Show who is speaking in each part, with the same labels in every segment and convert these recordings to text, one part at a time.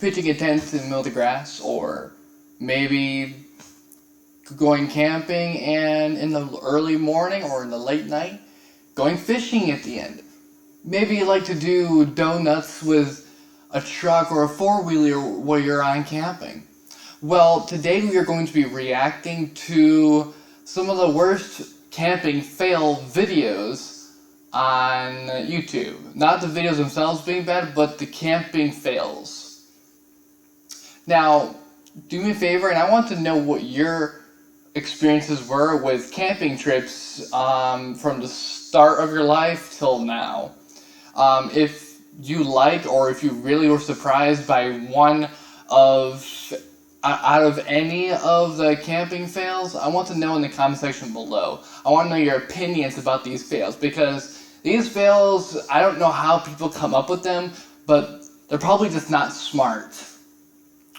Speaker 1: pitching a tent in the middle of the grass, or maybe going camping and in the early morning or in the late night, going fishing at the end. Maybe you like to do donuts with a truck or a four-wheeler while you're on camping. Well, today we are going to be reacting to some of the worst camping fail videos on YouTube. Not the videos themselves being bad, but the camping fails. Now, do me a favor, and I want to know what your experiences were with camping trips from the start of your life till now. If you liked, or if you really were surprised by one of out of any of the camping fails, I want to know in the comment section below. I want to know your opinions about these fails, because these fails, I don't know how people come up with them, but they're probably just not smart.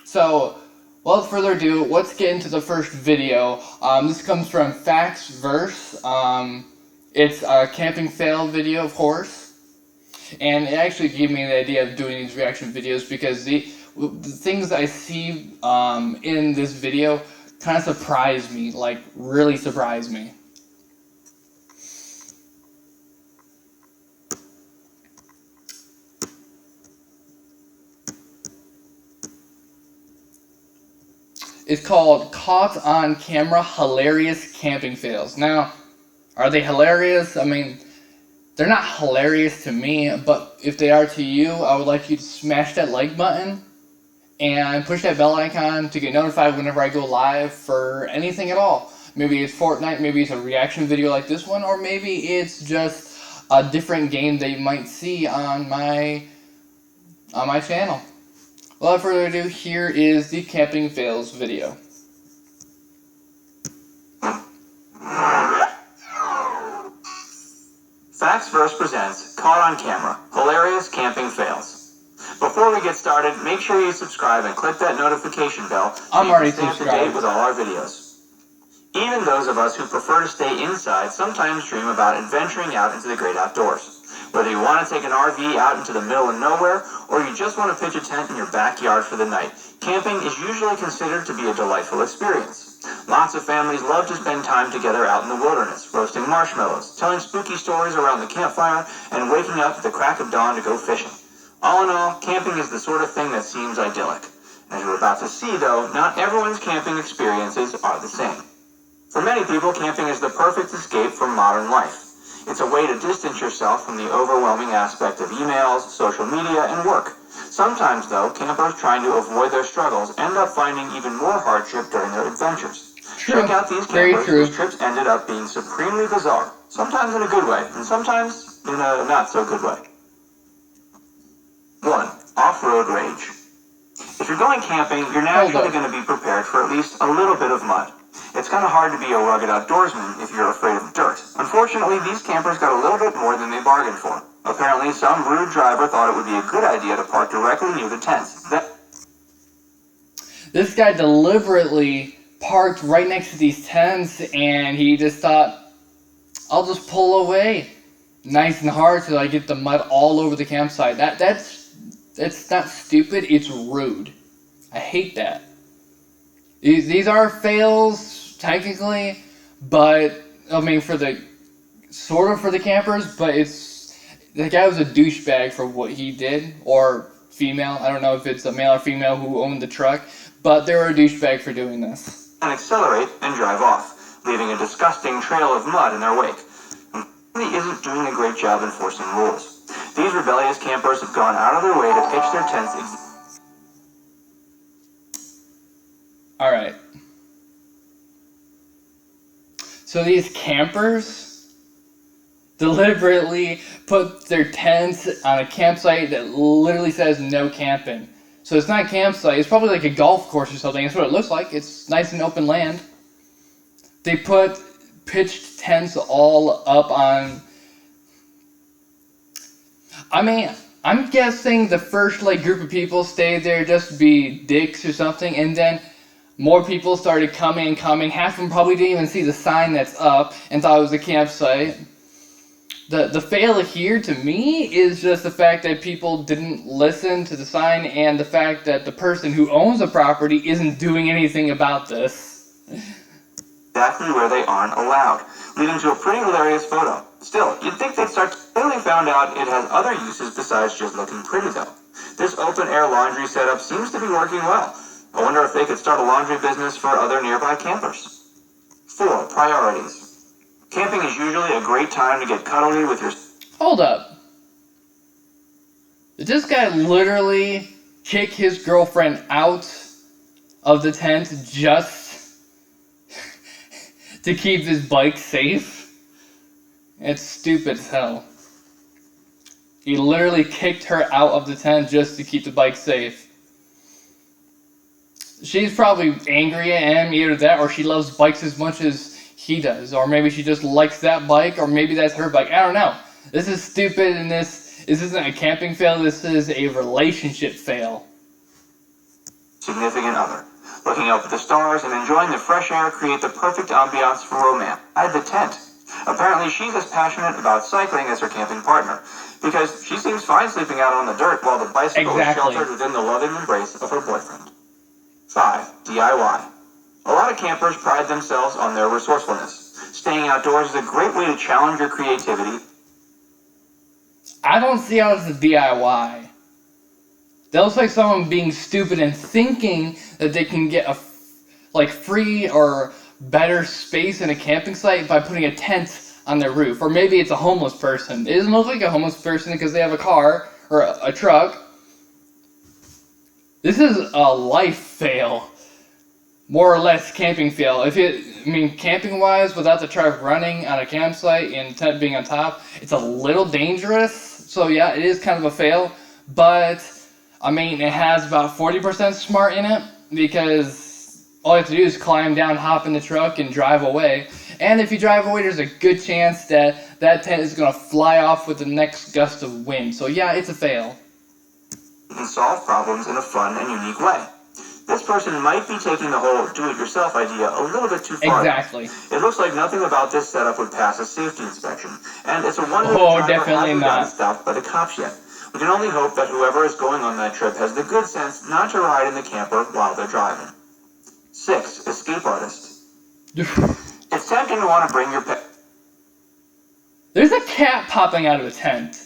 Speaker 1: So, without further ado, let's get into the first video. This comes from Facts Verse. It's a camping fail video, of course. And it actually gave me the idea of doing these reaction videos because the things I see in this video kind of surprise me, like really surprise me. It's called Caught on Camera Hilarious Camping Fails. Now, are they hilarious? I mean, they're not hilarious to me, but if they are to you, I would like you to smash that like button and push that bell icon to get notified whenever I go live for anything at all. Maybe it's Fortnite, maybe it's a reaction video like this one, or maybe it's just a different game that you might see on my channel. Without further ado, here is the camping fails video.
Speaker 2: Facts Verse presents Caught on Camera, Hilarious Camping Fails. Before we get started, make sure you subscribe and click that notification bell so
Speaker 1: I'm already
Speaker 2: stay up to
Speaker 1: subscribed.
Speaker 2: date with all our videos. Even those of us who prefer to stay inside sometimes dream about adventuring out into the great outdoors. Whether you want to take an RV out into the middle of nowhere, or you just want to pitch a tent in your backyard for the night, camping is usually considered to be a delightful experience. Lots of families love to spend time together out in the wilderness, roasting marshmallows, telling spooky stories around the campfire, and waking up at the crack of dawn to go fishing. All in all, camping is the sort of thing that seems idyllic. As you're about to see, though, not everyone's camping experiences are the same. For many people, camping is the perfect escape from modern life. It's a way to distance yourself from the overwhelming aspect of emails, social media, and work. Sometimes, though, campers trying to avoid their struggles end up finding even more hardship during their adventures.
Speaker 1: True.
Speaker 2: Check out these
Speaker 1: Very
Speaker 2: campers
Speaker 1: true.
Speaker 2: whose trips ended up being supremely bizarre, sometimes in a good way, and sometimes in a not-so-good way. 1. Off-road rage. If you're going camping, you're naturally going to be prepared for at least a little bit of mud. It's kind of hard to be a rugged outdoorsman if you're afraid of dirt. Unfortunately, these campers got a little bit more than they bargained for. Apparently, some rude driver thought it would be a good idea to park directly near the tents.
Speaker 1: This guy deliberately parked right next to these tents, and he just thought, I'll just pull away nice and hard so I get the mud all over the campsite. That's not stupid, it's rude. I hate that. These are fails, technically, but, I mean, for the campers, but the guy was a douchebag for what he did, or female, I don't know if it's a male or female who owned the truck, but they were a douchebag for doing this.
Speaker 2: And accelerate and drive off, leaving a disgusting trail of mud in their wake. He isn't doing a great job enforcing rules. These rebellious campers have gone out of their way to pitch their tents.
Speaker 1: Alright. So these campers deliberately put their tents on a campsite that literally says no camping. So it's not a campsite, it's probably like a golf course or something. That's what it looks like. It's nice and open land. They put pitched tents all up on... I mean, I'm guessing the first group of people stayed there just to be dicks or something, and then more people started coming. Half of them probably didn't even see the sign that's up and thought it was a campsite. The fail here to me is just the fact that people didn't listen to the sign and the fact that the person who owns the property isn't doing anything about this.
Speaker 2: Exactly where they aren't allowed, leading to a pretty hilarious photo. Still, you'd think they'd start clearly found out it has other uses besides just looking pretty though. This open-air laundry setup seems to be working well. I wonder if they could start a laundry business for other nearby campers. 4. Priorities. Camping is usually a great time to get cuddly with your...
Speaker 1: Hold up. Did this guy literally kick his girlfriend out of the tent just to keep his bike safe? It's stupid as hell. He literally kicked her out of the tent just to keep the bike safe. She's probably angry at him, either that or she loves bikes as much as he does. Or maybe she just likes that bike, or maybe that's her bike. I don't know. This is stupid, and this isn't a camping fail, this is a relationship fail.
Speaker 2: Significant other. Looking up at the stars and enjoying the fresh air create the perfect ambiance for romance. At the tent. Apparently she's as passionate about cycling as her camping partner, because she seems fine sleeping out on the dirt while the bicycle is sheltered within the loving embrace of her boyfriend. 5. DIY. A lot of campers pride themselves on their resourcefulness. Staying outdoors is a great way to challenge your creativity.
Speaker 1: I don't see how it's a DIY. That looks like someone being stupid and thinking that they can get a free or better space in a camping site by putting a tent on their roof. Or maybe it's a homeless person. It doesn't look like a homeless person because they have a car or a truck. This is a life fail. More or less camping fail. Camping wise, without the truck running on a campsite and the tent being on top, it's a little dangerous. So yeah, it is kind of a fail. But, it has about 40% smart in it, because all you have to do is climb down, hop in the truck, and drive away. And if you drive away, there's a good chance that that tent is going to fly off with the next gust of wind. So yeah, it's a fail.
Speaker 2: You can solve problems in a fun and unique way. This person might be taking the whole do-it-yourself idea a little bit too far.
Speaker 1: Exactly.
Speaker 2: It looks like nothing about this setup would pass a safety inspection, and it's a wonder
Speaker 1: Oh,
Speaker 2: the driver
Speaker 1: definitely
Speaker 2: hasn't
Speaker 1: not.
Speaker 2: gotten stopped by the cops yet. We can only hope that whoever is going on that trip has the good sense not to ride in the camper while they're driving. 6. Escape artist. It's tempting to want to bring your pet.
Speaker 1: There's a cat popping out of a tent.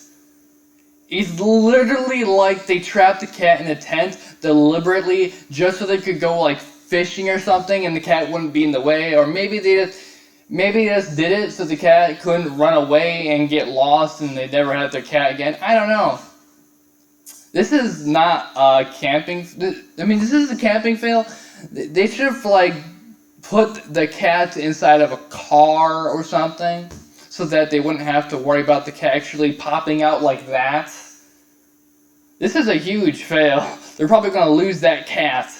Speaker 1: It's literally like they trapped the cat in a tent deliberately just so they could go fishing or something and the cat wouldn't be in the way. Or maybe they just did it so the cat couldn't run away and get lost and they'd never have their cat again. I don't know. This is not a camping... this is a camping fail. They should have put the cat inside of a car or something, so that they wouldn't have to worry about the cat actually popping out like that. This is a huge fail. They're probably going to lose that cat.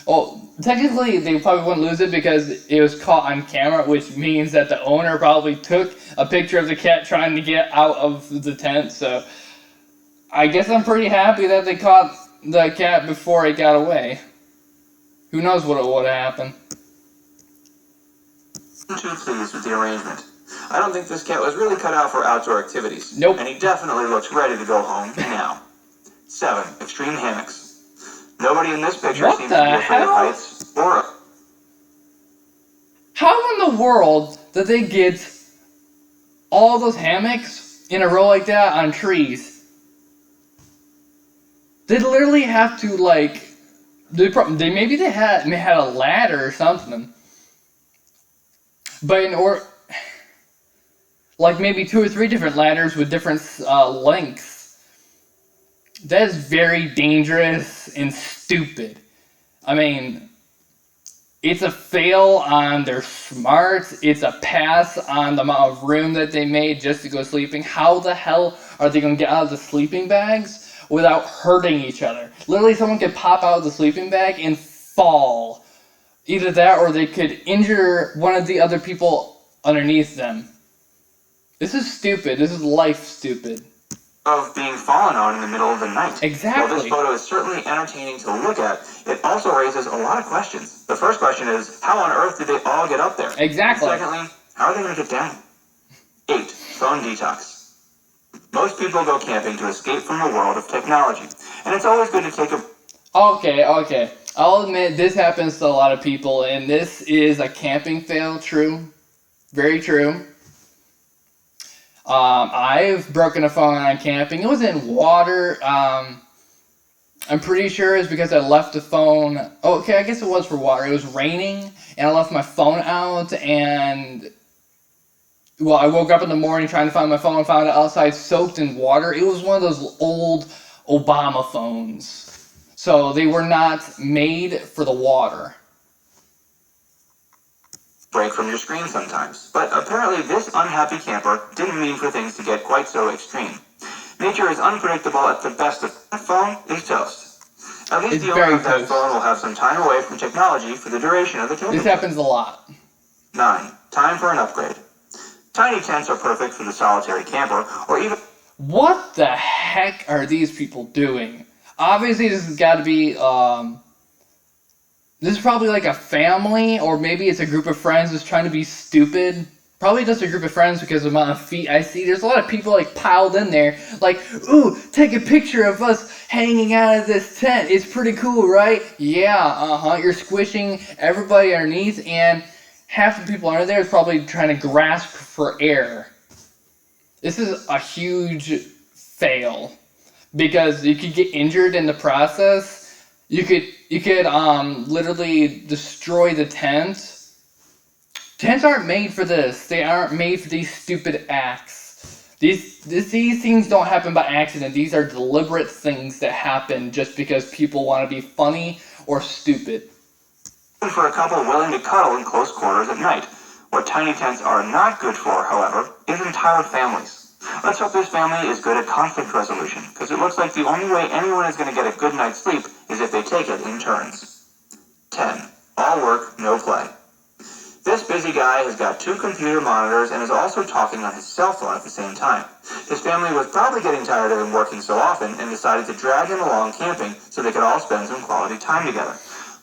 Speaker 1: Well, technically, they probably wouldn't lose it because it was caught on camera, which means that the owner probably took a picture of the cat trying to get out of the tent. So, I guess I'm pretty happy that they caught the cat before it got away. Who knows what would happen.
Speaker 2: I'm too pleased with the arrangement. I don't think this cat was really cut out for outdoor activities.
Speaker 1: Nope.
Speaker 2: And he definitely looks ready to go home now. 7. Extreme hammocks. Nobody in this picture seems to be afraid of heights or...
Speaker 1: How in the world did they get all those hammocks in a row like that on trees? They literally have to they had a ladder or something. But maybe 2 or 3 different ladders with different lengths. That is very dangerous and stupid. It's a fail on their smarts. It's a pass on the amount of room that they made just to go sleeping. How the hell are they going to get out of the sleeping bags without hurting each other? Literally, someone could pop out of the sleeping bag and fall. Either that or they could injure one of the other people underneath them. This is stupid. This is life stupid.
Speaker 2: Of being fallen on in the middle of the night.
Speaker 1: Exactly.
Speaker 2: While this photo is certainly entertaining to look at, it also raises a lot of questions. The first question is, how on earth did they all get up there?
Speaker 1: Exactly.
Speaker 2: And secondly, how are they going to get down? 8. Phone detox. Most people go camping to escape from the world of technology, and it's always good to take a...
Speaker 1: Okay. I'll admit this happens to a lot of people, and this is a camping fail, true. Very true. I've broken a phone on camping. It was in water. I'm pretty sure it's because I left the phone... Okay, I guess it was for water. It was raining, and I left my phone out, and... Well, I woke up in the morning trying to find my phone, found it outside soaked in water. It was one of those old Obama phones. So they were not made for the water.
Speaker 2: Break from your screen sometimes. But apparently this unhappy camper didn't mean for things to get quite so extreme. Nature is unpredictable at the best of... That phone is toast. At least the owner of that phone will have some time away from technology for the duration of the camping.
Speaker 1: This happens a lot.
Speaker 2: 9. Time for an upgrade. Tiny tents are perfect for the solitary camper, or even...
Speaker 1: What the heck are these people doing? Obviously, this has got to be, this is probably like a family, or maybe it's a group of friends that's trying to be stupid. Probably just a group of friends because of the amount of feet I see. There's a lot of people, like, piled in there. Like, ooh, take a picture of us hanging out of this tent. It's pretty cool, right? Yeah, You're squishing everybody underneath, and half the people under there is probably trying to grasp for air. This is a huge fail. Because you could get injured in the process. You could literally destroy the tent. Tents aren't made for this. They aren't made for these stupid acts. These things don't happen by accident. These are deliberate things that happen just because people want to be funny or stupid.
Speaker 2: For a couple willing to cuddle in close quarters at night. What tiny tents are not good for, however, is entire families. Let's hope this family is good at conflict resolution, because it looks like the only way anyone is going to get a good night's sleep is if they take it in turns. 10. All work, no play. This busy guy has got 2 computer monitors and is also talking on his cell phone at the same time. His family was probably getting tired of him working so often and decided to drag him along camping so they could all spend some quality time together.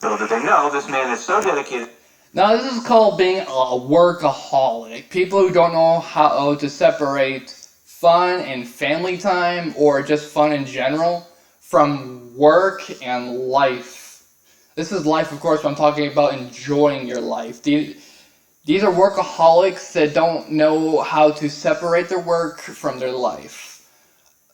Speaker 2: Little did they know, this man is so dedicated...
Speaker 1: Now, this is called being a workaholic. People who don't know how to separate fun and family time, or just fun in general, from work and life. This is life, of course, but I'm talking about enjoying your life. These are workaholics that don't know how to separate their work from their life.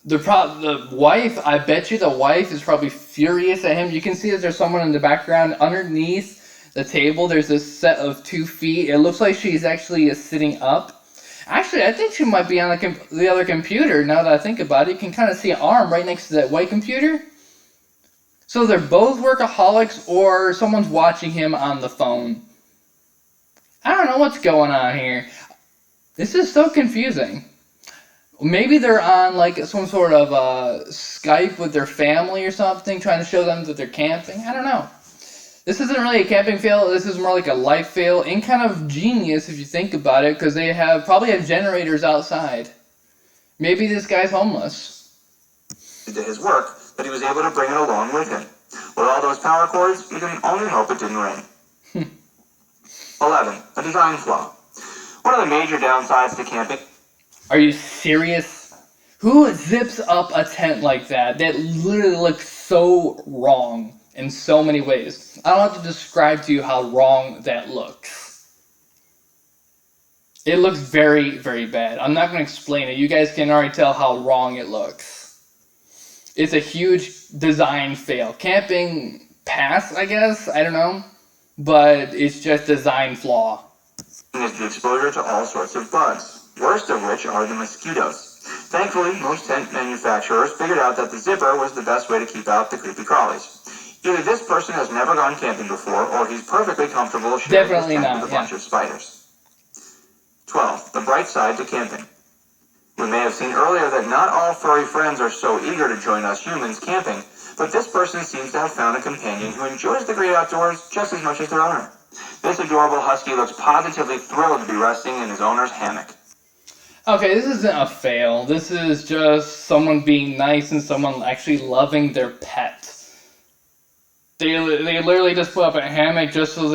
Speaker 1: The wife, I bet you the wife is probably furious at him. You can see that there's someone in the background underneath the table. There's this set of 2 feet. It looks like she's actually sitting up. Actually, I think she might be on the other computer, now that I think about it. You can kind of see an arm right next to that white computer. So they're both workaholics, or someone's watching him on the phone. I don't know what's going on here. This is so confusing. Maybe they're on like some sort of Skype with their family or something, trying to show them that they're camping. I don't know. This isn't really a camping fail, this is more like a life fail, and kind of genius if you think about it, because they probably have generators outside. Maybe this guy's homeless.
Speaker 2: ...to his work, but he was able to bring it along with him. With all those power cords, you can only hope it didn't rain. 11. A design flaw. One of the major downsides to camping...
Speaker 1: Are you serious? Who zips up a tent like that? That literally looks so wrong. In so many ways. I don't have to describe to you how wrong that looks. It looks very, very bad. I'm not going to explain it. You guys can already tell how wrong it looks. It's a huge design fail. Camping pass, I guess? I don't know. But it's just design flaw.
Speaker 2: ...is the exposure to all sorts of bugs, worst of which are the mosquitoes. Thankfully, most tent manufacturers figured out that the zipper was the best way to keep out the creepy crawlies. Either this person has never gone camping before, or he's perfectly comfortable sharing his tent with a bunch of spiders. 12. The bright side to camping. We may have seen earlier that not all furry friends are so eager to join us humans camping, but this person seems to have found a companion who enjoys the great outdoors just as much as their owner. This adorable husky looks positively thrilled to be resting in his owner's hammock.
Speaker 1: Okay, this isn't a fail. This is just someone being nice and someone actually loving their pet. They literally just put up a hammock just so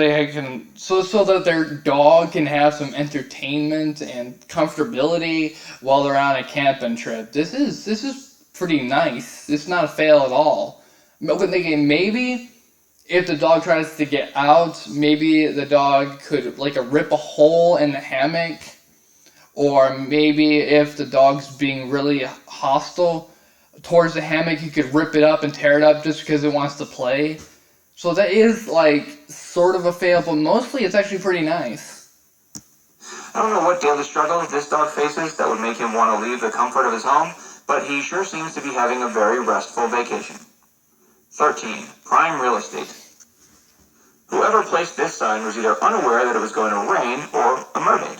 Speaker 1: so that their dog can have some entertainment and comfortability while they're on a camping trip. This is pretty nice. It's not a fail at all. But thinking maybe if the dog tries to get out, maybe the dog could like rip a hole in the hammock, or maybe if the dog's being really hostile towards the hammock, you could rip it up and tear it up just because it wants to play. So that is like sort of a fail, but mostly it's actually pretty nice.
Speaker 2: I don't know what daily struggles this dog faces that would make him want to leave the comfort of his home, but he sure seems to be having a very restful vacation. 13. Prime real estate. Whoever placed this sign was either unaware that it was going to rain or a mermaid.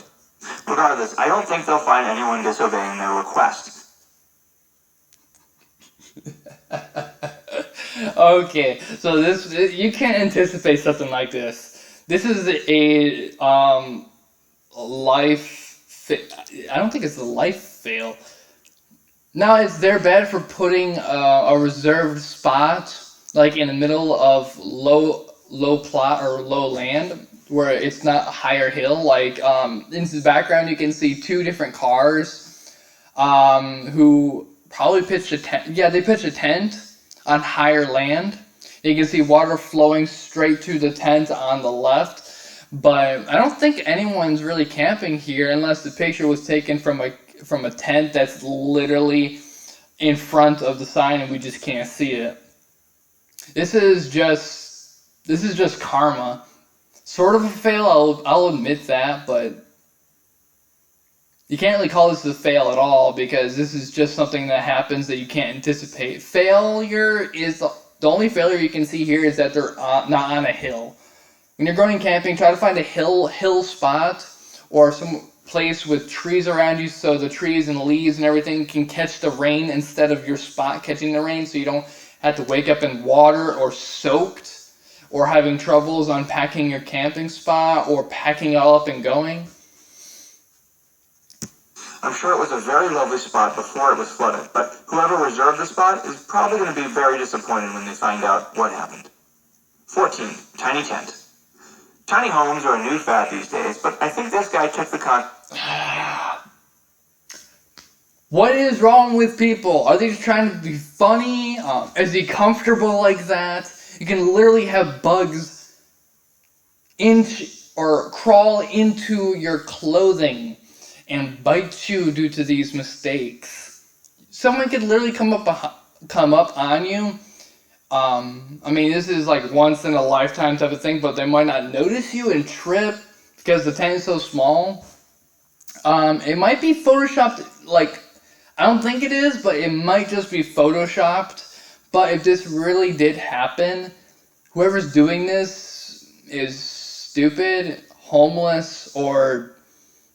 Speaker 2: Regardless, I don't think they'll find anyone disobeying their request.
Speaker 1: Okay, so this you can't anticipate something like this. This is a I don't think it's a life fail. Now they're bad for putting a reserved spot like in the middle of low plot or low land where it's not a higher hill. Like in the background you can see two different cars who probably pitched a tent. Yeah, they pitched a tent on higher land. You can see water flowing straight to the tent on the left, but I don't think anyone's really camping here unless the picture was taken from a tent that's literally in front of the sign and we just can't see it. This is just karma. Sort of a fail, I'll admit that, but you can't really call this a fail at all because this is just something that happens that you can't anticipate. Failure is the only failure you can see here is that they're not on a hill. When you're going camping, try to find a hill spot or some place with trees around you so the trees and leaves and everything can catch the rain instead of your spot catching the rain, so you don't have to wake up in water or soaked or having troubles unpacking your camping spot or packing it all up and going.
Speaker 2: I'm sure it was a very lovely spot before it was flooded, but whoever reserved the spot is probably going to be very disappointed when they find out what happened. 14. Tiny tent. Tiny homes are a new fad these days, but I think this guy took the
Speaker 1: What is wrong with people? Are they just trying to be funny? Is he comfortable like that? You can literally have bugs crawl into your clothing and bite you due to these mistakes. Someone could literally come up on you. I mean, this is like once in a lifetime type of thing, but they might not notice you and trip because the tent is so small. It might be photoshopped, like, I don't think it is, but it might just be photoshopped. But if this really did happen, whoever's doing this is stupid, homeless, or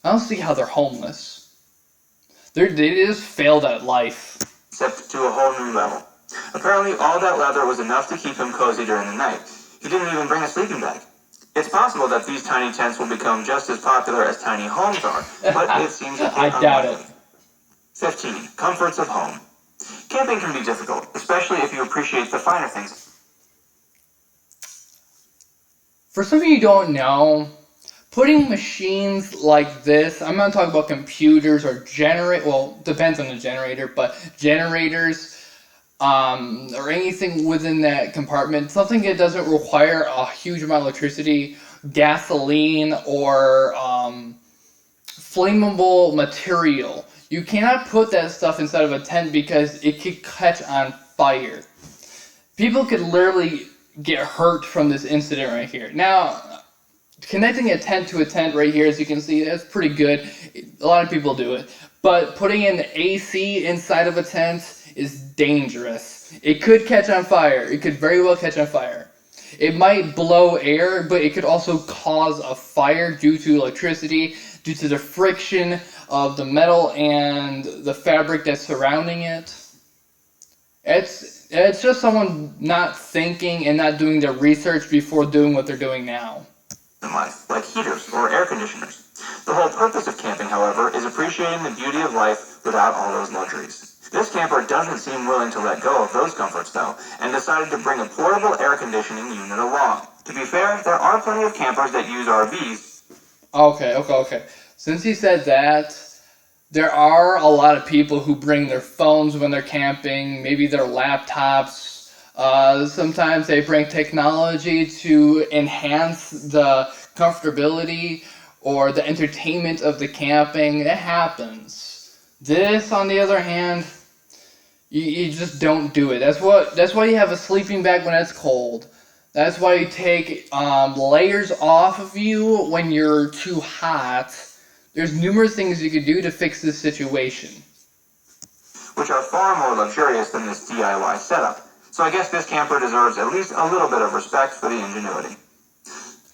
Speaker 1: I don't see how they're homeless. They just failed at life.
Speaker 2: Except to a whole new level. Apparently all that leather was enough to keep him cozy during the night. He didn't even bring a sleeping bag. It's possible that these tiny tents will become just as popular as tiny homes are, but it seems a bit
Speaker 1: I doubt it.
Speaker 2: 15. Comforts of home. Camping can be difficult, especially if you appreciate the finer things.
Speaker 1: For some of you who don't know, putting machines like this, I'm not talking about computers or depends on the generator, but generators, or anything within that compartment, something that doesn't require a huge amount of electricity, gasoline, or flammable material. You cannot put that stuff inside of a tent because it could catch on fire. People could literally get hurt from this incident right here. Now, connecting a tent to a tent right here, as you can see, that's pretty good. A lot of people do it. But putting in AC inside of a tent is dangerous. It could catch on fire. It could very well catch on fire. It might blow air, but it could also cause a fire due to electricity, due to the friction of the metal and the fabric that's surrounding it. It's just someone not thinking and not doing their research before doing what they're doing now.
Speaker 2: In life, like heaters or air conditioners. The whole purpose of camping, however, is appreciating the beauty of life without all those luxuries. This camper doesn't seem willing to let go of those comforts, though, and decided to bring a portable air conditioning unit along. To be fair, there are plenty of campers that use RVs.
Speaker 1: Okay. Since he said that, there are a lot of people who bring their phones when they're camping, maybe their laptops. Sometimes they bring technology to enhance the comfortability or the entertainment of the camping. It happens. This, on the other hand, you just don't do it. That's why you have a sleeping bag when it's cold. That's why you take layers off of you when you're too hot. There's numerous things you could do to fix this situation.
Speaker 2: Which are far more luxurious than this DIY setup. So I guess this camper deserves at least a little bit of respect for the ingenuity.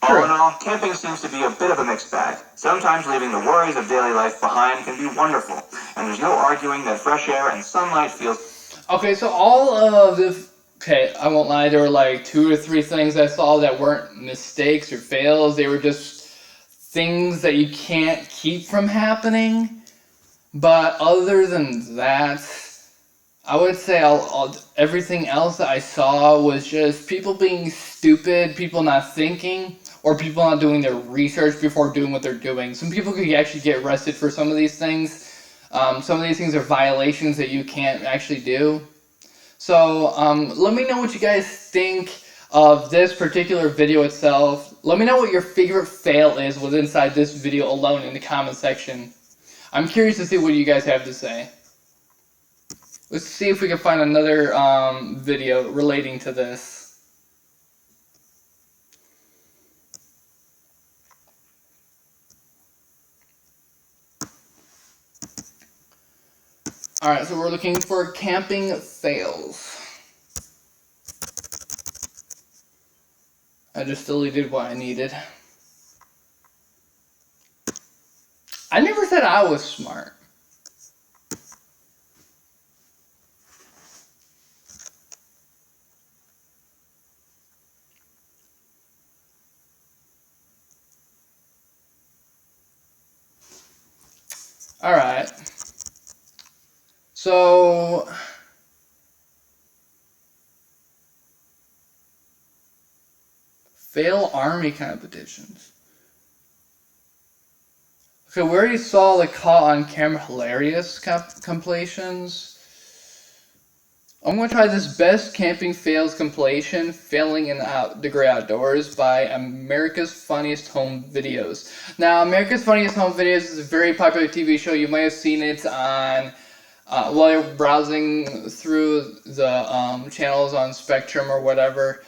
Speaker 1: True.
Speaker 2: All in all, camping seems to be a bit of a mixed bag. Sometimes leaving the worries of daily life behind can be wonderful, and there's no arguing that fresh air and sunlight feels...
Speaker 1: Okay, so all of the... Okay, I won't lie, there were like 2 or 3 things I saw that weren't mistakes or fails. They were just things that you can't keep from happening. But other than that, I would say everything else that I saw was just people being stupid, people not thinking, or people not doing their research before doing what they're doing. Some people could actually get arrested for some of these things. Some of these things are violations that you can't actually do. So let me know what you guys think of this particular video itself. Let me know what your favorite fail is within inside this video alone in the comment section. I'm curious to see what you guys have to say. Let's see if we can find another video relating to this. Alright, so we're looking for camping fails. I just deleted what I needed. I never said I was smart. Alright. So... fail army competitions. Okay, we already saw the caught on camera hilarious compilations. I'm going to try this best camping fails compilation, failing in the great outdoors, by America's Funniest Home Videos. Now, America's Funniest Home Videos is a very popular TV show. You might have seen it on while you're browsing through the channels on Spectrum or whatever.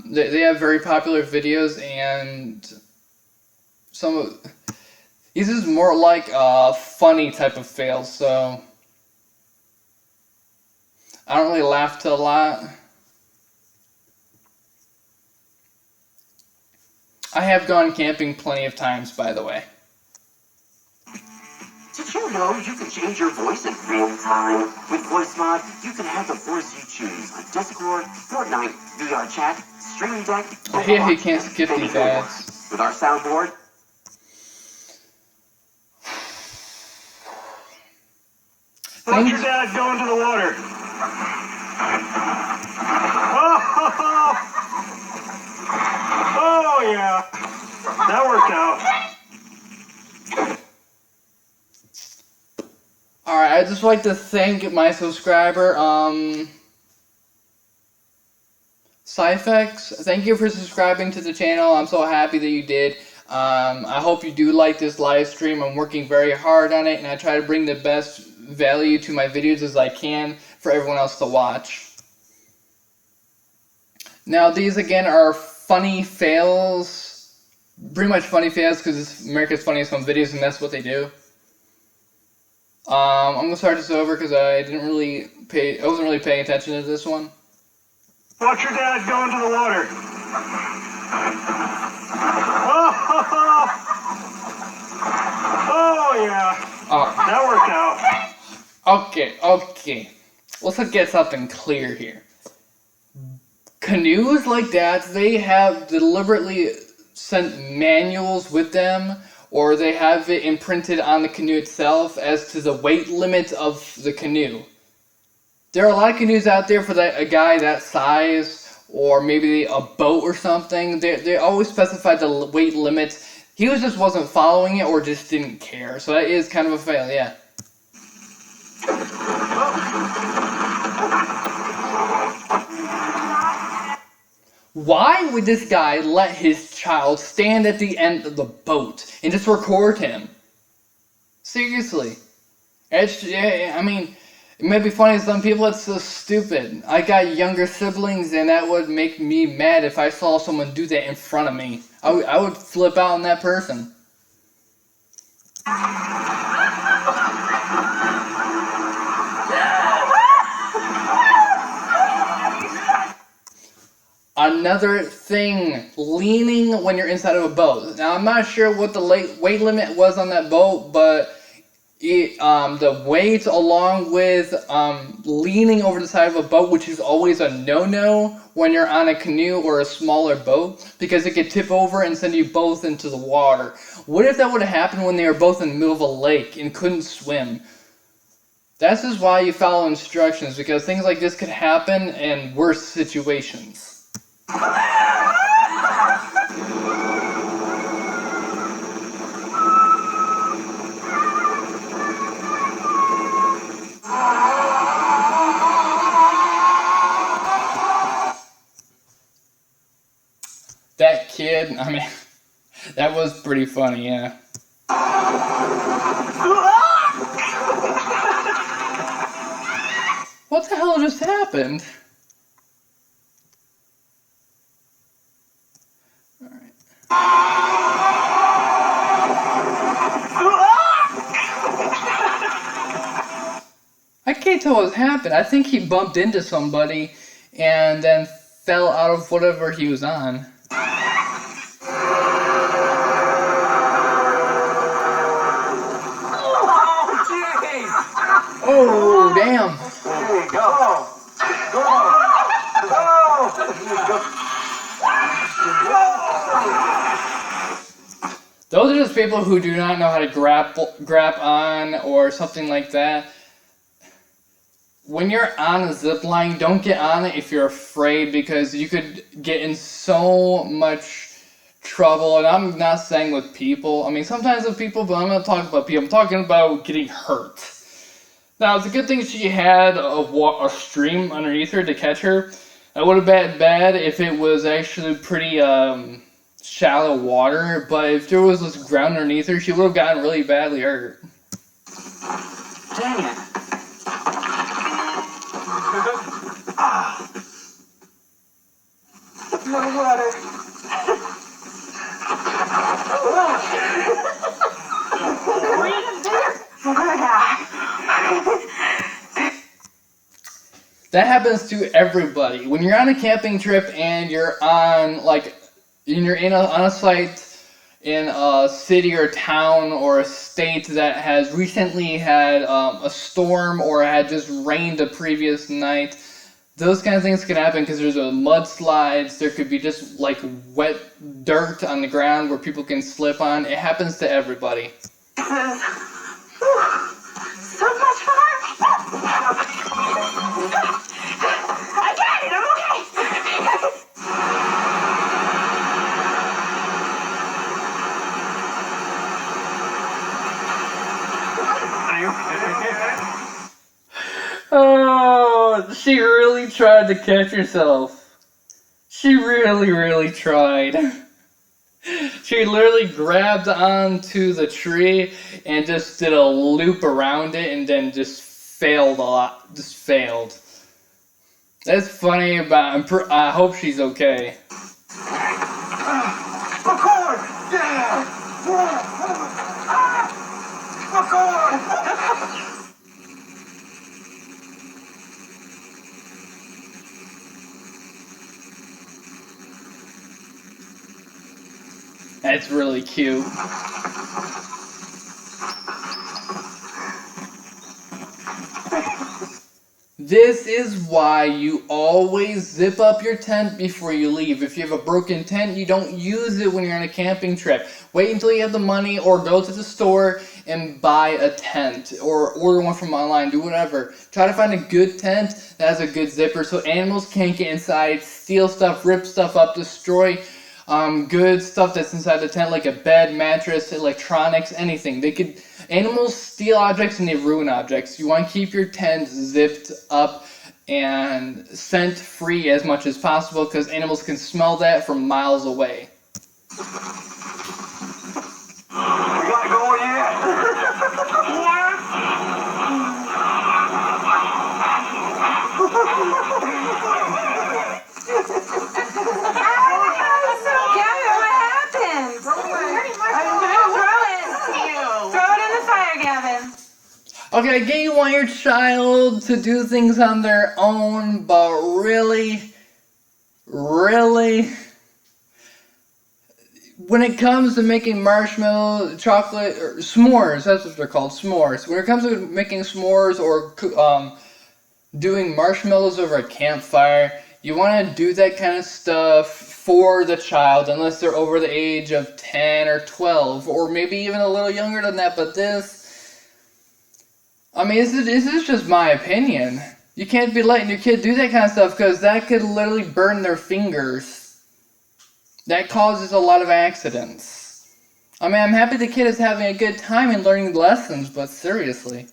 Speaker 1: They have very popular videos, and some of these is more like a funny type of fail, so I don't really laugh a lot. I have gone camping plenty of times, by the way.
Speaker 3: Did you know you can change your voice in real time? With Voice Mod, you can have the voice you choose on Discord, Fortnite, VR Chat, Streaming Deck,
Speaker 1: Yeah, you can't skip these ads.
Speaker 3: With our soundboard,
Speaker 4: Watch your dad go into the water. Oh yeah. That worked out.
Speaker 1: Alright, I'd just like to thank my subscriber, Cyfex. Thank you for subscribing to the channel. I'm so happy that you did. I hope you do like this live stream. I'm working very hard on it, and I try to bring the best value to my videos as I can for everyone else to watch. Now, these again are funny fails. Pretty much funny fails because it's America's Funniest Home Videos, and that's what they do. I'm gonna start this over because I wasn't really paying attention to this one.
Speaker 4: Watch your dad go into the water. Oh yeah. That worked out.
Speaker 1: Okay. Let's get something clear here. Canoes like that, they have deliberately sent manuals with them, or they have it imprinted on the canoe itself as to the weight limit of the canoe. There are a lot of canoes out there for a guy that size, or maybe a boat or something. They always specify the weight limits. He just wasn't following it or just didn't care. So that is kind of a fail, yeah. Why would this guy let his child stand at the end of the boat and just record him? Seriously. I mean, it may be funny to some people, it's so stupid. I got younger siblings, and that would make me mad if I saw someone do that in front of me. I would flip out on that person. Another thing, leaning when you're inside of a boat. Now, I'm not sure what the weight limit was on that boat, but the weight along with leaning over the side of a boat, which is always a no-no when you're on a canoe or a smaller boat, because it could tip over and send you both into the water. What if that would have happened when they were both in the middle of a lake and couldn't swim? That's just why you follow instructions, because things like this could happen in worse situations. That kid, I mean, that was pretty funny, yeah. What the hell just happened? Alright. I can't tell what happened. I think he bumped into somebody and then fell out of whatever he was on. Oh, damn.
Speaker 3: There you go.
Speaker 1: Those are just people who do not know how to grab on or something like that. When you're on a zip line, don't get on it if you're afraid, because you could get in so much trouble. And I'm not saying with people. I mean, sometimes with people, but I'm not talking about people. I'm talking about getting hurt. Now, it's a good thing she had a stream underneath her to catch her. It would have been bad if it was actually pretty shallow water, but if there was this ground underneath her, she would have gotten really badly hurt.
Speaker 3: Dang it. No water. I'm gonna die.
Speaker 1: That happens to everybody. When you're on a camping trip and you're on, like, and you're on a site in a city or town or a state that has recently had a storm or had just rained the previous night, those kind of things can happen because there's mudslides. There could be just like wet dirt on the ground where people can slip on. It happens to everybody.
Speaker 5: This is so much fun. I got it. I'm okay. Oh, she really tried to catch herself. She really, really tried. She literally grabbed onto the tree and just did a loop around it and then just failed a lot. Just failed. That's funny, but I hope she's okay.
Speaker 3: Record! Yeah! Record!
Speaker 1: That's really cute. This is why you always zip up your tent before you leave. If you have a broken tent, you don't use it when you're on a camping trip. Wait until you have the money or go to the store and buy a tent or order one from online, do whatever. Try to find a good tent that has a good zipper so animals can't get inside, steal stuff, rip stuff up, destroy good stuff that's inside the tent, like a bed, mattress, electronics, anything. Animals steal objects and they ruin objects. You want to keep your tent zipped up and scent free as much as possible because animals can smell that from miles away.
Speaker 3: We gotta go
Speaker 1: Okay, I get you want your child to do things on their own, but really, when it comes to making marshmallow, chocolate, or s'mores, that's what they're called, s'mores. When it comes to making s'mores or doing marshmallows over a campfire, you want to do that kind of stuff for the child, unless they're over the age of 10 or 12, or maybe even a little younger than that, but this is just my opinion. You can't be letting your kid do that kind of stuff because that could literally burn their fingers. That causes a lot of accidents. I'm happy the kid is having a good time and learning lessons, but seriously.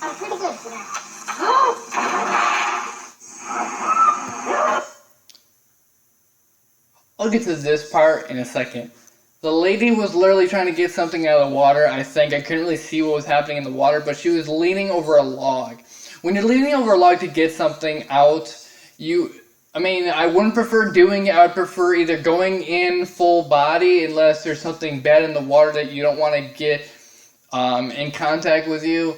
Speaker 6: I'm pretty good for that.
Speaker 1: I'll get to this part in a second. The lady was literally trying to get something out of the water, I think. I couldn't really see what was happening in the water, but she was leaning over a log. When you're leaning over a log to get something out, I wouldn't prefer doing it. I would prefer either going in full body, unless there's something bad in the water that you don't want to get in contact with you.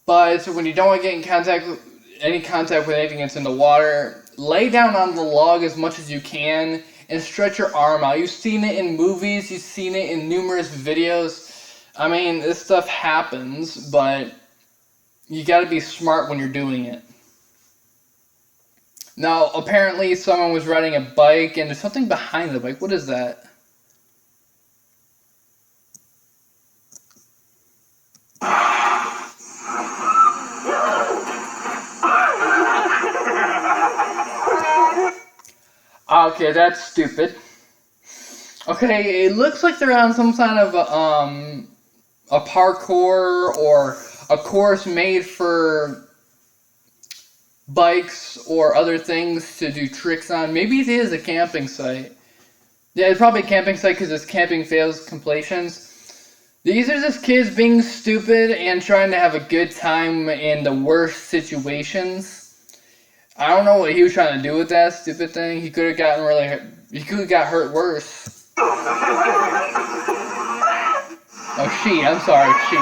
Speaker 1: But so when you don't want to get in contact with anything that's in the water, lay down on the log as much as you can and stretch your arm out. You've seen it in movies, you've seen it in numerous videos. This stuff happens, but you gotta be smart when you're doing it. Now, apparently someone was riding a bike and there's something behind the bike. What is that? Okay, that's stupid. Okay, it looks like they're on some kind of a parkour or a course made for bikes or other things to do tricks on. Maybe it is a camping site. Yeah, it's probably a camping site because it's camping fails compilations. These are just kids being stupid and trying to have a good time in the worst situations. I don't know what he was trying to do with that stupid thing. He could have gotten really hurt. He could have got hurt worse. Oh, I'm sorry, she.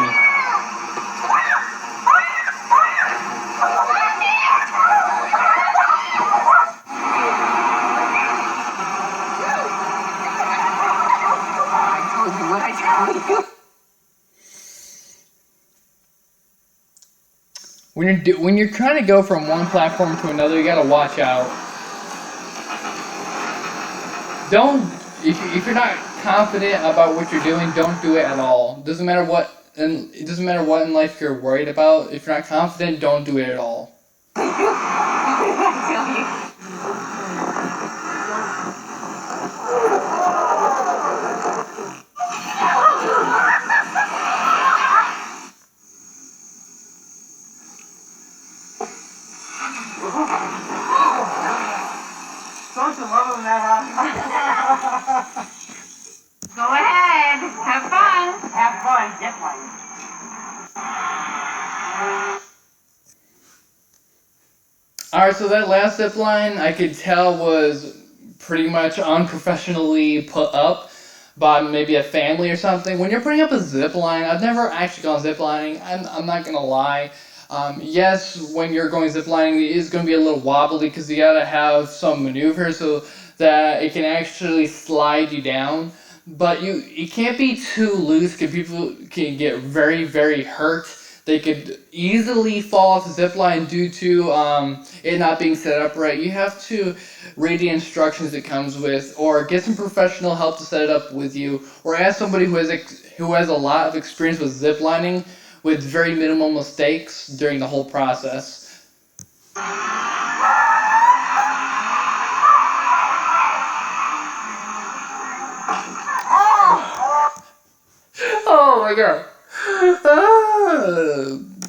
Speaker 1: When you're trying to go from one platform to another, you gotta watch out. If you're not confident about what you're doing, don't do it at all. It doesn't matter what in life you're worried about. If you're not confident, don't do it at all.
Speaker 6: Don't you love them that Go ahead. Have fun. Have fun, definitely.
Speaker 1: Alright, so that last zip line I could tell was pretty much unprofessionally put up.
Speaker 5: by maybe a family or something. When you're putting up a zip line, I've never actually gone zip lining. I'm not gonna lie. Yes, when you're going zip lining, it is going to be a little wobbly because you gotta have some maneuver so that it can actually slide you down. But it can't be too loose because people can get very, very hurt. They could easily fall off the zip line due to it not being set up right. You have to read the instructions it comes with, or get some professional help to set it up with you, or ask somebody who has a lot of experience with zip lining with very minimal mistakes during the whole process. Oh my god.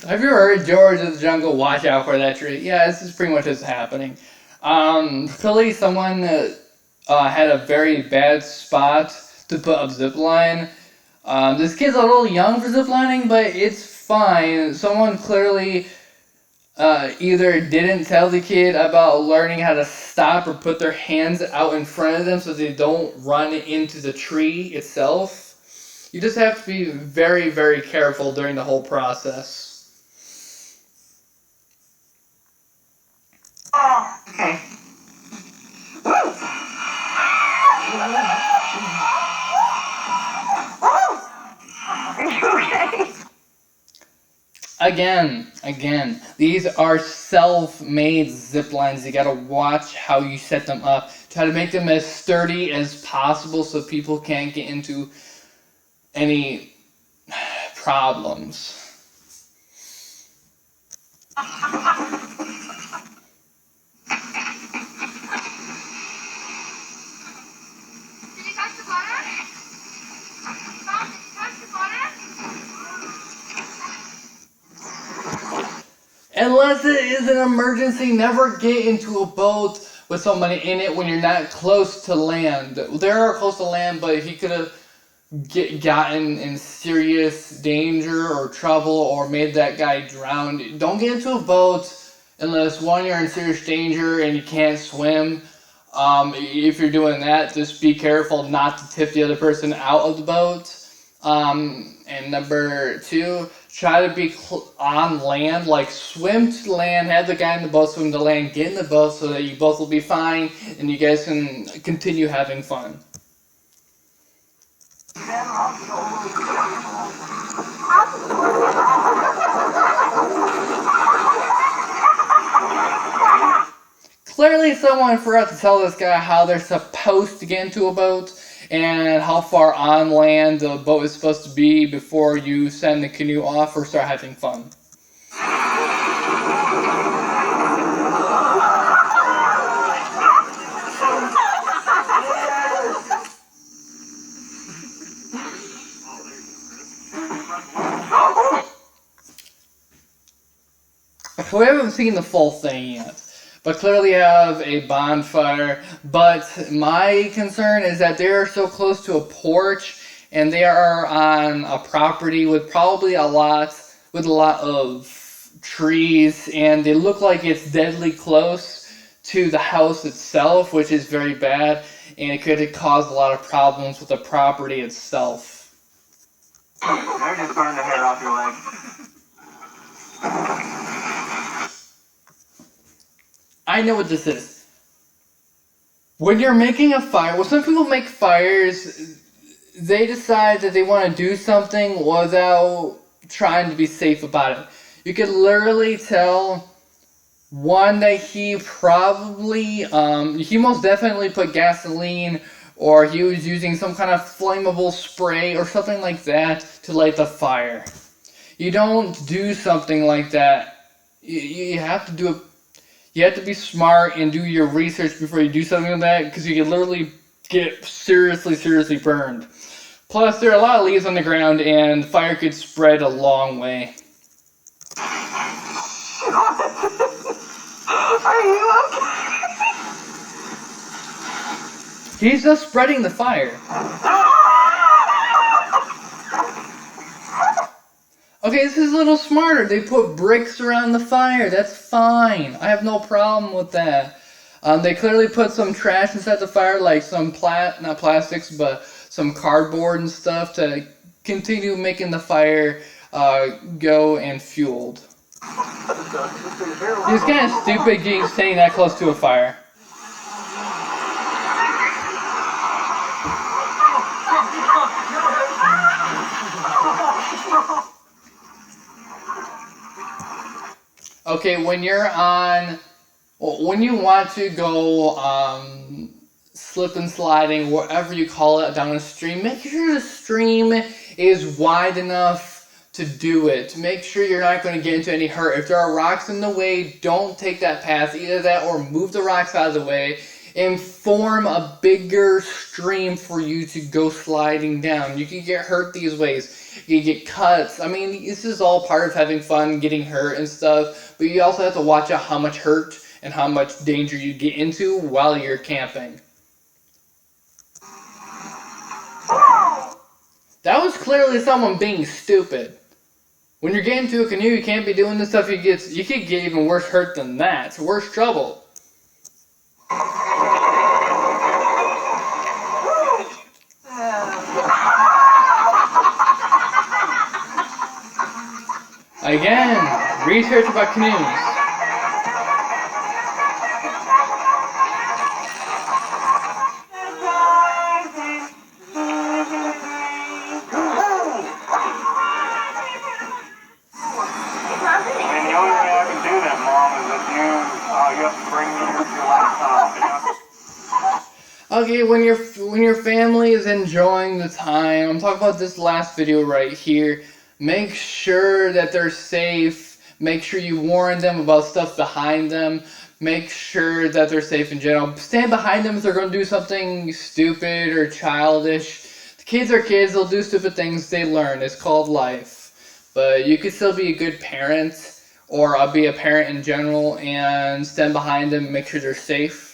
Speaker 5: Have you heard George of the Jungle? Watch out for that tree. Yeah, this is pretty much what's happening. Clearly someone had a very bad spot to put up zipline. This kid's a little young for ziplining, but it's fine. Someone clearly either didn't tell the kid about learning how to stop or put their hands out in front of them so they don't run into the tree itself. You just have to be very, very careful during the whole process.
Speaker 6: Okay.
Speaker 5: Again, these are self-made zip lines. You gotta watch how you set them up. Try to make them as sturdy as possible so people can't get into any problems.
Speaker 7: Did you touch the butter? Mom, did you touch the butter?
Speaker 5: Unless it is an emergency, never get into a boat with somebody in it when you're not close to land. They are close to land, but if you could have gotten in serious danger or trouble or made that guy drown, don't get into a boat unless, one, you're in serious danger and you can't swim. If you're doing that, just be careful not to tip the other person out of the boat. And number two, try to be on land, like swim to land, have the guy in the boat swim to land, get in the boat so that you both will be fine and you guys can continue having fun. Clearly someone forgot to tell this guy how they're supposed to get into a boat and how far on land the boat is supposed to be before you send the canoe off or start having fun. We haven't seen the full thing yet, but clearly have a bonfire. But my concern is that they are so close to a porch, and they are on a property with probably a lot of trees, and they look like it's deadly close to the house itself, which is very bad, and it could have caused a lot of problems with the property itself.
Speaker 2: They're just burning the hair off your leg.
Speaker 5: I know what this is. When you're making a fire, when some people make fires, they decide that they want to do something without trying to be safe about it. You can literally tell, one, that he probably, he most definitely put gasoline, or he was using some kind of flammable spray or something like that to light the fire. You don't do something like that. You have to do it. You have to be smart and do your research before you do something like that, because you can literally get seriously burned. Plus, there are a lot of leaves on the ground, and fire could spread a long way.
Speaker 6: Are you okay?
Speaker 5: He's just spreading the fire. Okay, this is a little smarter. They put bricks around the fire. That's fine. I have no problem with that. They clearly put some trash inside the fire, like some not plastics, but some cardboard and stuff to continue making the fire go and fueled. It's kind of stupid staying that close to a fire. Okay, when you want to go slip and sliding, whatever you call it, down a stream, make sure the stream is wide enough to do it. Make sure you're not going to get into any hurt. If there are rocks in the way, don't take that path. Either that or move the rocks out of the way and form a bigger stream for you to go sliding down. You can get hurt these ways. You get cuts. I mean, this is all part of having fun, getting hurt and stuff. But you also have to watch out how much hurt and how much danger you get into while you're camping. That was clearly someone being stupid. When you're getting into a canoe, you can't be doing this stuff. You could get even worse hurt than that. It's worse trouble. Again, research about canoes. Okay, when your family is enjoying the time, I'm talking about this last video right here, make sure that they're safe, make sure you warn them about stuff behind them, make sure that they're safe in general. Stand behind them if they're going to do something stupid or childish. The kids are kids, they'll do stupid things, they learn, it's called life. But you can still be a good parent, or be a parent in general, and stand behind them and make sure they're safe.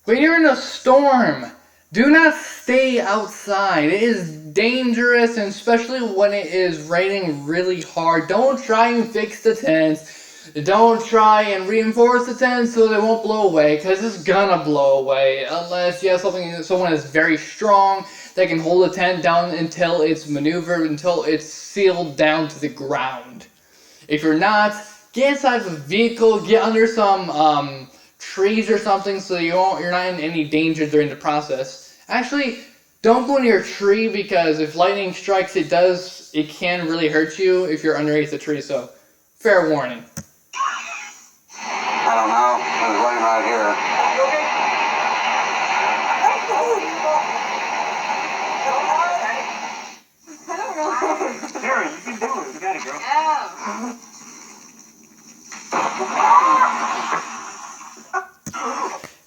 Speaker 5: When you're in a storm, do not stay outside. It is dangerous, and especially when it is raining really hard. Don't try and fix the tents. Don't try and reinforce the tent so they won't blow away, because it's gonna blow away unless you have someone that's very strong that can hold the tent down until it's maneuvered, until it's sealed down to the ground. If you're not, get inside of a vehicle, get under some trees or something so you're not in any danger during the process. Actually, don't go near a tree, because if lightning strikes, it can really hurt you if you're underneath the tree, so fair warning.
Speaker 3: I don't know. There's one right here.
Speaker 4: Sarah, you can do it. You got it, girl.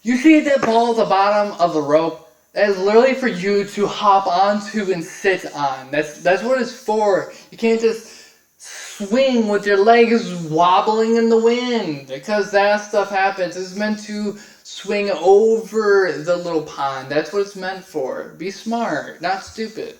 Speaker 5: You see that ball at the bottom of the rope? That is literally for you to hop onto and sit on. That's what it's for. You can't just swing with your legs wobbling in the wind, because that stuff happens. It's meant to swing over the little pond. That's what it's meant for. Be smart, not stupid.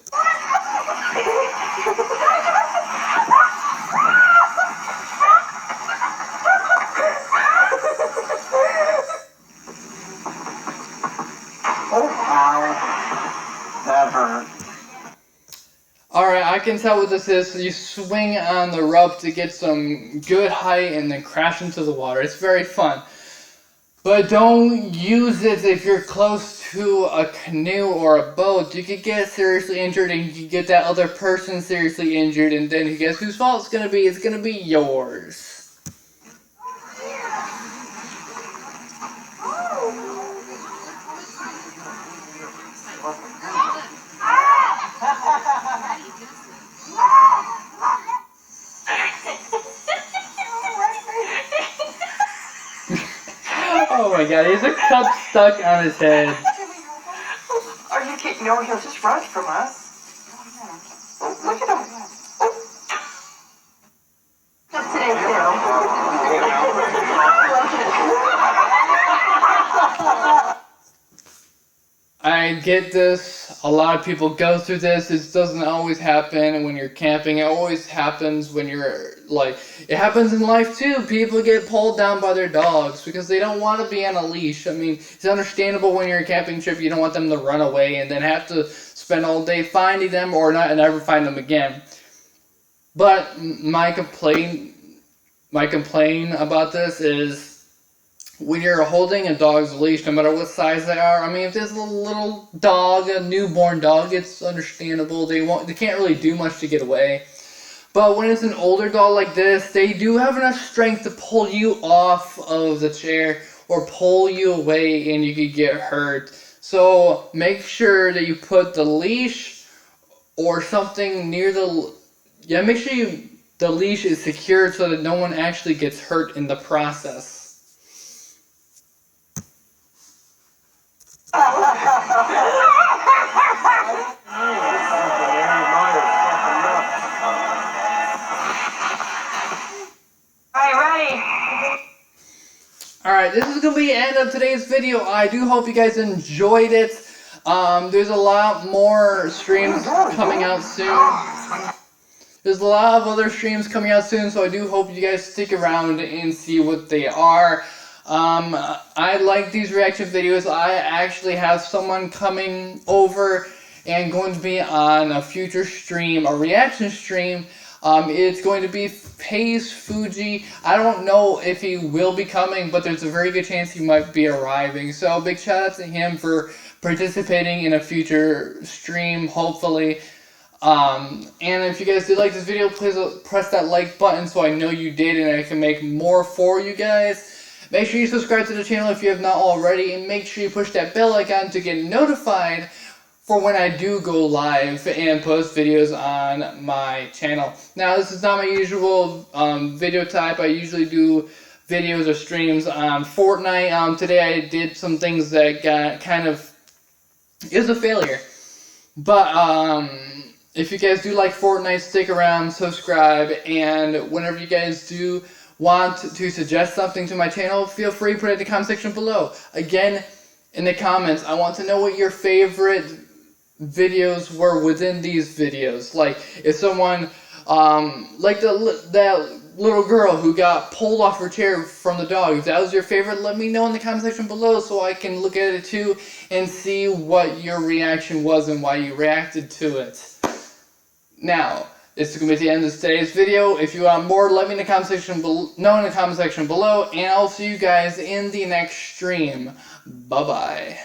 Speaker 3: That hurt.
Speaker 5: Alright, I can tell what this is. So you swing on the rope to get some good height and then crash into the water. It's very fun. But don't use it if you're close to a canoe or a boat. You could get seriously injured, and you could get that other person seriously injured, and then guess whose fault it's gonna be? It's gonna be yours. Oh my god, he has a cup stuck on his head.
Speaker 6: Are you kidding? No, he'll just run from us. Oh, look at him. Just today, I
Speaker 5: get this a lot of people go through this. This doesn't always happen when you're camping. It always happens when you're, like, it happens in life too. People get pulled down by their dogs because they don't want to be on a leash. I mean, it's understandable when you're on a camping trip, you don't want them to run away and then have to spend all day finding them or not and never find them again. But my complaint about this is when you're holding a dog's leash, no matter what size they are. I mean, if there's a little dog, a newborn dog, it's understandable. They can't really do much to get away. But when it's an older dog like this, they do have enough strength to pull you off of the chair or pull you away and you could get hurt. So make sure that you put the leash or something near make sure the leash is secured so that no one actually gets hurt in the process. Alright, this is going to be the end of today's video. I do hope you guys enjoyed it. There's a lot more streams coming out soon. There's a lot of other streams coming out soon, so I do hope you guys stick around and see what they are. I like these reaction videos. I actually have someone coming over and going to be on a future stream, a reaction stream. It's going to be Pace Fuji. I don't know if he will be coming, but there's a very good chance he might be arriving. So big shout out to him for participating in a future stream, hopefully. And if you guys did like this video, please press that like button so I know you did and I can make more for you guys. Make sure you subscribe to the channel if you have not already, and make sure you push that bell icon to get notified for when I do go live and post videos on my channel. Now, this is not my usual video type. I usually do videos or streams on Fortnite. Today I did some things that got kind of, it was a failure. But if you guys do like Fortnite, stick around, subscribe, and whenever you guys do want to suggest something to my channel, feel free to put it in the comment section below. Again, in the comments, I want to know what your favorite videos were within these videos. Like, if someone, like that little girl who got pulled off her chair from the dog, if that was your favorite, let me know in the comment section below so I can look at it too and see what your reaction was and why you reacted to it. Now, this is going to be the end of today's video. If you want more, let me in the comment section below, and I'll see you guys in the next stream. Bye-bye.